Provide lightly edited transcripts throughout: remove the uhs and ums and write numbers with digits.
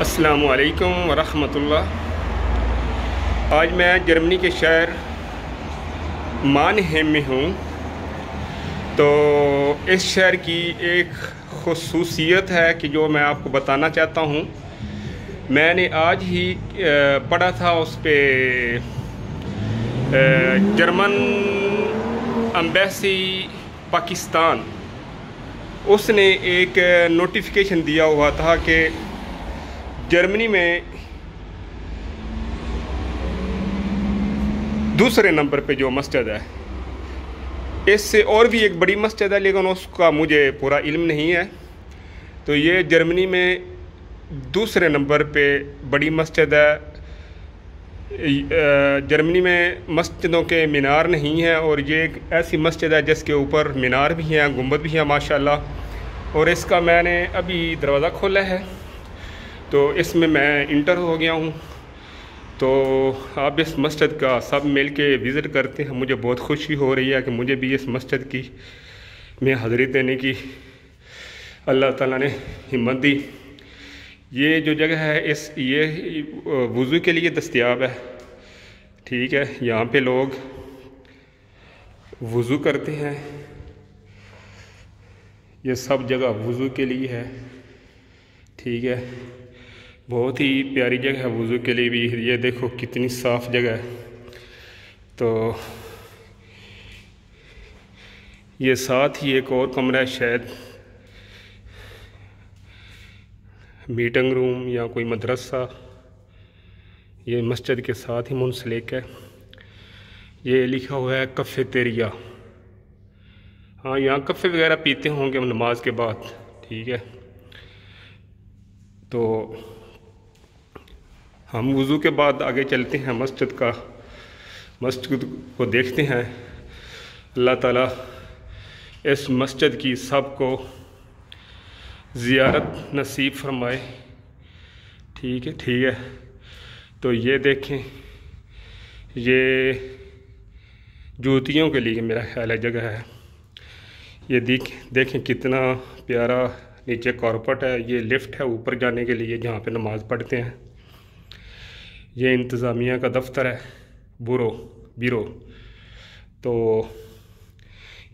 अस्सलामु अलैकुम वरहमतुल्लाह। आज मैं जर्मनी के शहर मानहेम में हूँ। तो इस शहर की एक ख़ुसूसियत है कि जो मैं आपको बताना चाहता हूँ। मैंने आज ही पढ़ा था उस पर जर्मन एम्बेसी पाकिस्तान, उसने एक नोटिफिकेशन दिया हुआ था कि जर्मनी में दूसरे नंबर पे जो मस्जिद है, इससे और भी एक बड़ी मस्जिद है लेकिन उसका मुझे पूरा इल्म नहीं है। तो ये जर्मनी में दूसरे नंबर पे बड़ी मस्जिद है। जर्मनी में मस्जिदों के मीनार नहीं है और ये एक ऐसी मस्जिद है जिसके ऊपर मीनार भी हैं, गुंबद भी हैं माशाल्लाह। और इसका मैंने अभी दरवाज़ा खोला है तो इसमें मैं इंटर हो गया हूँ। तो आप इस मस्जिद का सब मिल के विज़िट करते हैं। मुझे बहुत खुशी हो रही है कि मुझे भी इस मस्जिद की में हाज़िरी देने की अल्लाह ताला ने हिम्मत दी। ये जो जगह है ये वज़ू के लिए दस्तयाब है, ठीक है। यहाँ पे लोग वज़ू करते हैं। ये सब जगह वज़ू के लिए है, ठीक है। बहुत ही प्यारी जगह है वज़ू के लिए भी। ये देखो कितनी साफ़ जगह है। तो ये साथ ही एक और कमरा है, शायद मीटिंग रूम या कोई मदरसा। ये मस्जिद के साथ ही मुंसलिक है। ये लिखा हुआ है कैफेटेरिया। हाँ, यहाँ कफ़े वगैरह पीते होंगे हम नमाज के बाद, ठीक है। तो हम वज़ू के बाद आगे चलते हैं, मस्जिद को देखते हैं। अल्लाह ताला इस मस्जिद की सब को ज़ियारत नसीब फरमाए, ठीक है, ठीक है। तो ये देखें, ये जूतियों के लिए मेरा ख्याल है जगह है। ये देखें कितना प्यारा नीचे कारपेट है। ये लिफ्ट है ऊपर जाने के लिए जहाँ पे नमाज़ पढ़ते हैं। ये इंतज़ामिया का दफ्तर है, बीरो। तो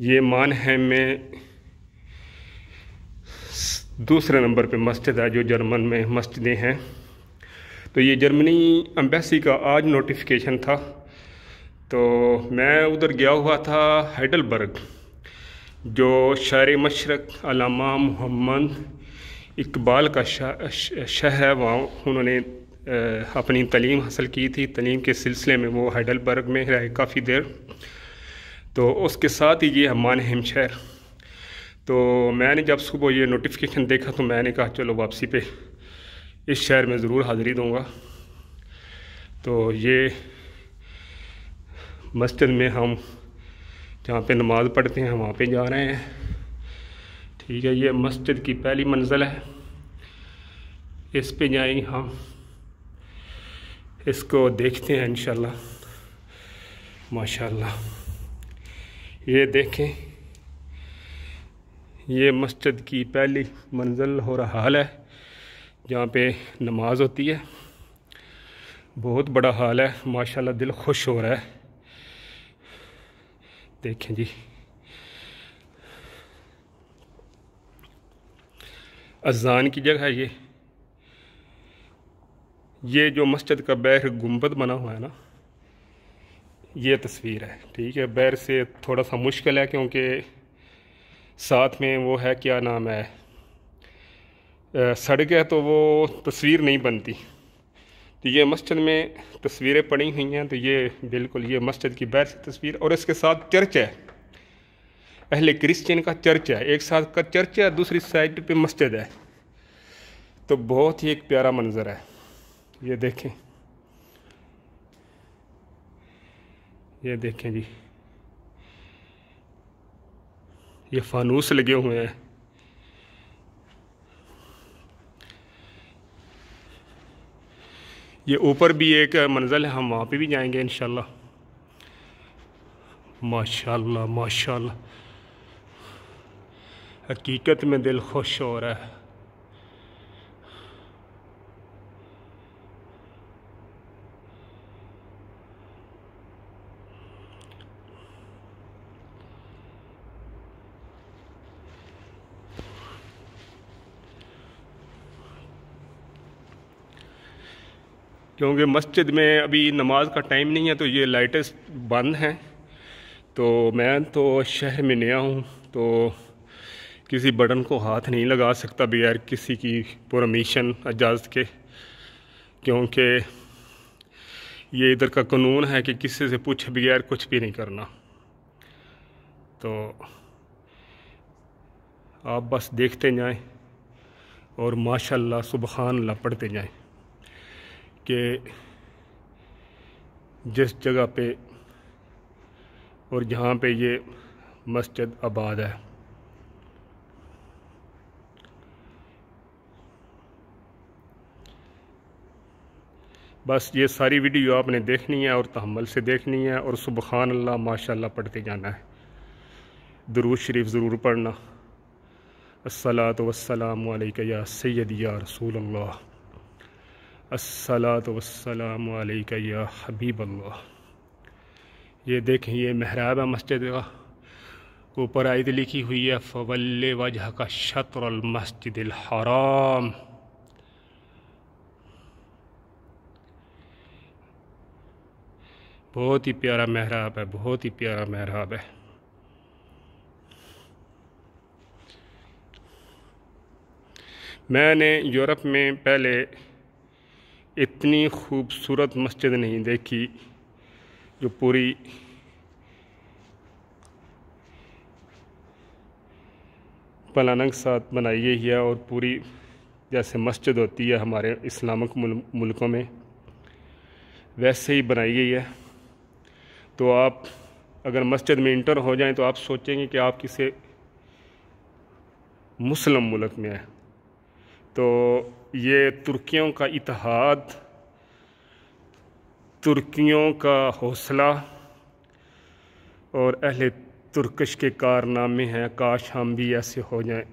ये मानहेम में दूसरे नंबर पे मस्जिद है जो जर्मन में मस्जिदें हैं। तो ये जर्मनी एम्बेसी का आज नोटिफिकेशन था। तो मैं उधर गया हुआ था हाइडलबर्ग, जो शायर मशरक अल्लामा मोहम्मद इकबाल का शहर है। वहाँ उन्होंने अपनी तालीम हासिल की थी। तालीम के सिलसिले में वो हाइडलबर्ग में रहे काफ़ी देर। तो उसके साथ ही ये है मानहेम शहर। तो मैंने जब सुबह ये नोटिफिकेशन देखा तो मैंने कहा चलो वापसी पे इस शहर में ज़रूर हाज़िरी दूँगा। तो ये मस्जिद में हम जहाँ पे नमाज़ पढ़ते हैं वहाँ पे जा रहे हैं, ठीक है। ये मस्जिद की पहली मंजिल है, इस पे जाएंगे हम, इसको देखते हैं इंशाल्लाह। माशाल्लाह, ये देखें, ये मस्जिद की पहली मंजिल हो रहा हाल है जहाँ पे नमाज होती है। बहुत बड़ा हाल है माशाल्लाह, दिल खुश हो रहा है। देखें जी, अज़ान की जगह है ये जो मस्जिद का बैर गुंबद बना हुआ है ना, ये तस्वीर है, ठीक है। बैर से थोड़ा सा मुश्किल है क्योंकि साथ में वो है, क्या नाम है, सड़क है, तो वो तस्वीर नहीं बनती। तो ये मस्जिद में तस्वीरें पड़ी हुई हैं। तो ये बिल्कुल ये मस्जिद की बैर से तस्वीर, और इसके साथ चर्च है, पहले क्रिश्चियन का चर्च है, एक साथ का चर्च है, दूसरी साइड पे मस्जिद है। तो बहुत ही एक प्यारा मंजर है। ये देखें, ये देखें जी, ये फानूस लगे हुए हैं। ये ऊपर भी एक मंजिल है, हम वहाँ पे भी जाएंगे इंशाल्लाह। माशाल्लाह माशाल्लाह, हकीकत में दिल खुश हो रहा है। क्योंकि मस्जिद में अभी नमाज का टाइम नहीं है तो ये लाइटें बंद हैं। तो मैं तो शहर में नया हूँ तो किसी बटन को हाथ नहीं लगा सकता बगैर किसी की परमिशन इजाज़त के, क्योंकि ये इधर का कानून है कि किसी से पूछे बगैर कुछ भी नहीं करना। तो आप बस देखते जाएं और माशाल्लाह सुबहान अल्लाह पढ़ते जाएं कि जिस जगह पे और जहाँ पे ये मस्जिद आबाद है। बस ये सारी वीडियो आपने देखनी है और तहम्मुल से देखनी है और सुबहान अल्लाह माशाल्लाह पढ़ते जाना है। दुरूद शरीफ ज़रूर पढ़ना। अस्सलातु वस्सलामु अलैका या सय्यदी या रसूल अल्लाह, अस्सलातु वस्सलामु अलैका या हबीब अल्लाह। ये देखें, ये महराब है मस्जिद का, ऊपर आयत लिखी हुई है फवल्ले वजह का शत्रल मस्जिदिल हराम। बहुत ही प्यारा महराब है, बहुत ही प्यारा महराब है। मैंने यूरोप में पहले इतनी खूबसूरत मस्जिद नहीं देखी जो पूरी प्लानिंग के साथ बनाई गई है और पूरी जैसे मस्जिद होती है हमारे इस्लामिक मुल्कों में वैसे ही बनाई गई है। तो आप अगर मस्जिद में इंटर हो जाएं तो आप सोचेंगे कि आप किसी मुस्लिम मुल्क में हैं। तो ये तुर्कियों का इत्तेहाद, तुर्कियों का हौसला और अहले तुर्कश के कारनामे हैं। काश हम भी ऐसे हो जाएं।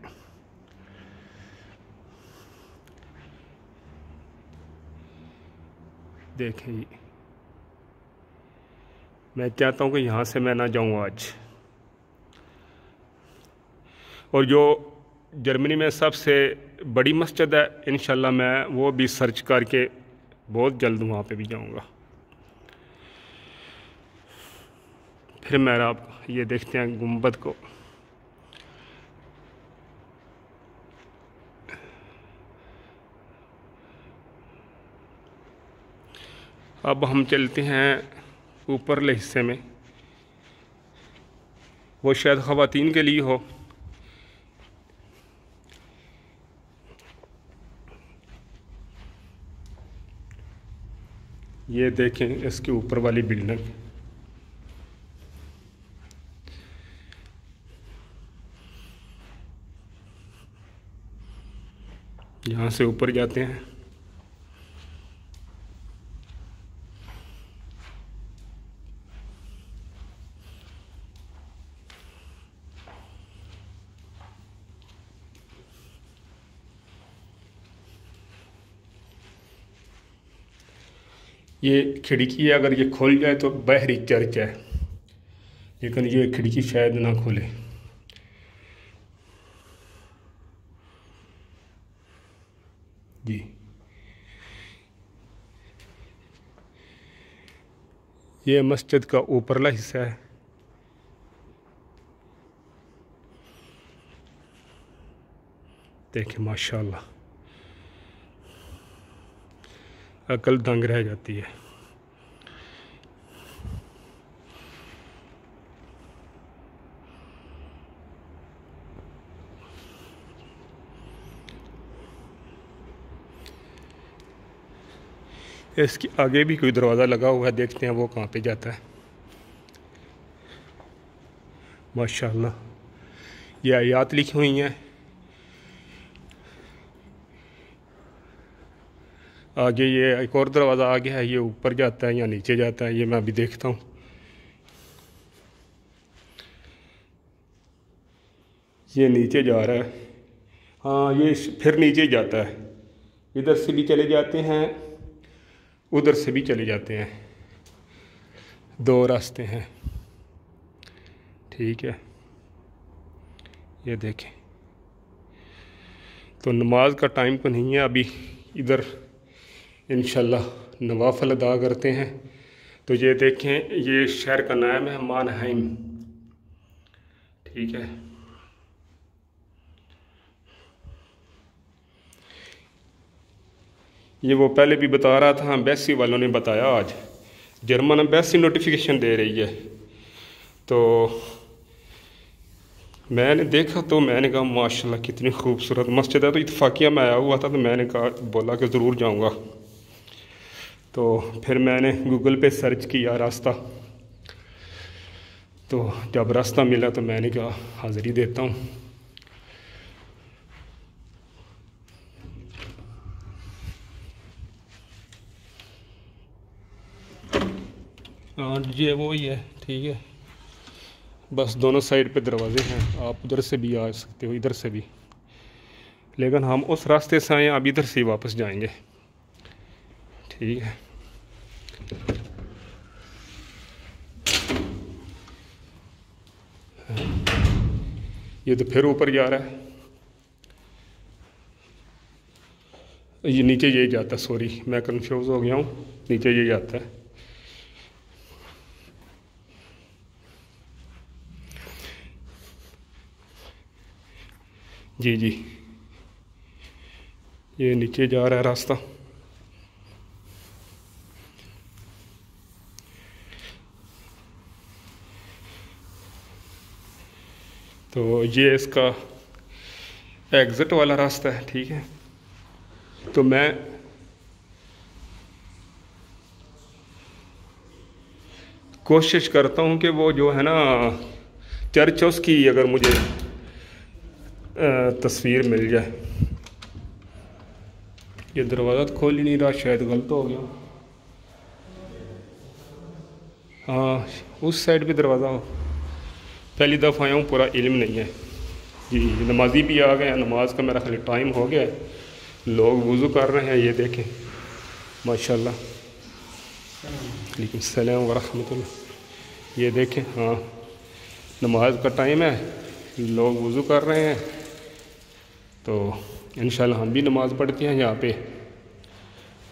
देखें, मैं चाहता हूँ कि यहाँ से मैं ना जाऊँ आज। और जो जर्मनी में सबसे बड़ी मस्जिद है, इंशाल्लाह मैं वो भी सर्च करके बहुत जल्द वहाँ पे भी जाऊँगा। फिर मेरा आप ये देखते हैं गुंबद को। अब हम चलते हैं ऊपरले हिस्से में, वो शायद ख़वातीन के लिए हो। ये देखें इसके ऊपर वाली बिल्डिंग। यहाँ से ऊपर जाते हैं। ये खिड़की है, अगर ये खुल जाए तो बाहरी चर्च है, लेकिन ये खिड़की शायद ना खुले। जी, ये मस्जिद का ऊपरला हिस्सा है। देखें माशाल्लाह, अकल दंग रह जाती है। इसके आगे भी कोई दरवाज़ा लगा हुआ है, देखते हैं वो कहाँ पे जाता है। माशाल्लाह, ये आयात लिखी हुई हैं। आगे ये एक और दरवाज़ा आगे है, ये ऊपर जाता है या नीचे जाता है, ये मैं अभी देखता हूँ। ये नीचे जा रहा है। हाँ, ये फिर नीचे जाता है। इधर से भी चले जाते हैं, उधर से भी चले जाते हैं, दो रास्ते हैं। ठीक है, ये देखें। तो नमाज का टाइम तो नहीं है अभी। इधर इंशाल्लाह नवाफिल अदा करते हैं। तो ये देखें, ये शहर का नाम है मानहाइम, ठीक है। ये वो पहले भी बता रहा था, एम्बेसी वालों ने बताया आज जर्मन एम्बेसी नोटिफिकेशन दे रही है। तो मैंने देखा तो मैंने कहा माशाल्लाह कितनी खूबसूरत मस्जिद है। तो इत्तफाकिया में आया हुआ था तो मैंने कहा, बोला कि ज़रूर जाऊंगा। तो फिर मैंने गूगल पे सर्च किया रास्ता, तो जब रास्ता मिला तो मैंने कहा हाज़िरी देता हूँ। हाँ ये वो ही है, ठीक है। बस दोनों साइड पे दरवाजे हैं, आप उधर से भी आ सकते हो, इधर से भी, लेकिन हम उस रास्ते से आए, अब इधर से ही वापस जाएंगे, ठीक है। ये तो फिर ऊपर जा रहा है, ये नीचे यही जाता है, सॉरी मैं कंफ्यूज हो गया हूँ, नीचे यही जाता है। जी जी, ये नीचे जा रहा है रास्ता। तो ये इसका एग्ज़िट वाला रास्ता है, ठीक है। तो मैं कोशिश करता हूँ कि वो जो है ना चर्च, उसकी अगर मुझे तस्वीर मिल जाए। ये दरवाज़ा तो खोल ही नहीं रहा, शायद गलत हो गया। हाँ उस साइड भी दरवाज़ा हो, पहली दफ़ा आया हूँ, पूरा इल्म नहीं है जी। नमाजी भी आ गए हैं, नमाज का मेरा खाली टाइम हो गया है, लोग वज़ू कर रहे हैं, ये देखें माशाल्लाह। वालेकुम सलाम व रहमतुल्लाह। ये देखें, हाँ नमाज का टाइम है, लोग वज़ू कर रहे हैं। तो इंशाल्लाह हम भी नमाज़ पढ़ते हैं यहाँ पे।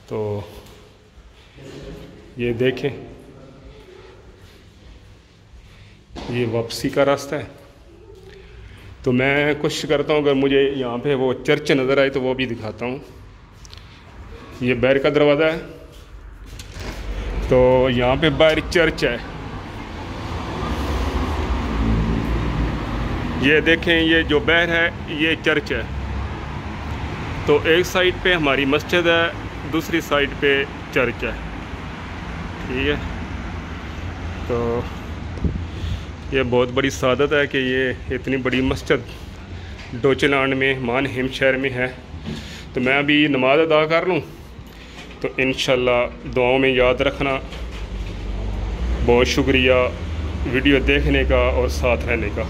तो ये देखें, ये वापसी का रास्ता है। तो मैं कोशिश करता हूँ अगर मुझे यहाँ पे वो चर्च नज़र आए तो वो भी दिखाता हूँ। ये बाहर का दरवाज़ा है, तो यहाँ पे बाहर चर्च है। ये देखें, ये जो बाहर है ये चर्च है। तो एक साइड पे हमारी मस्जिद है, दूसरी साइड पे चर्च है, ठीक है। तो ये बहुत बड़ी सादत है कि ये इतनी बड़ी मस्जिद डोचलान में मानहाइम शहर में है। तो मैं अभी नमाज अदा कर लूँ, तो इंशाल्लाह दुआओं में याद रखना। बहुत शुक्रिया वीडियो देखने का और साथ रहने का।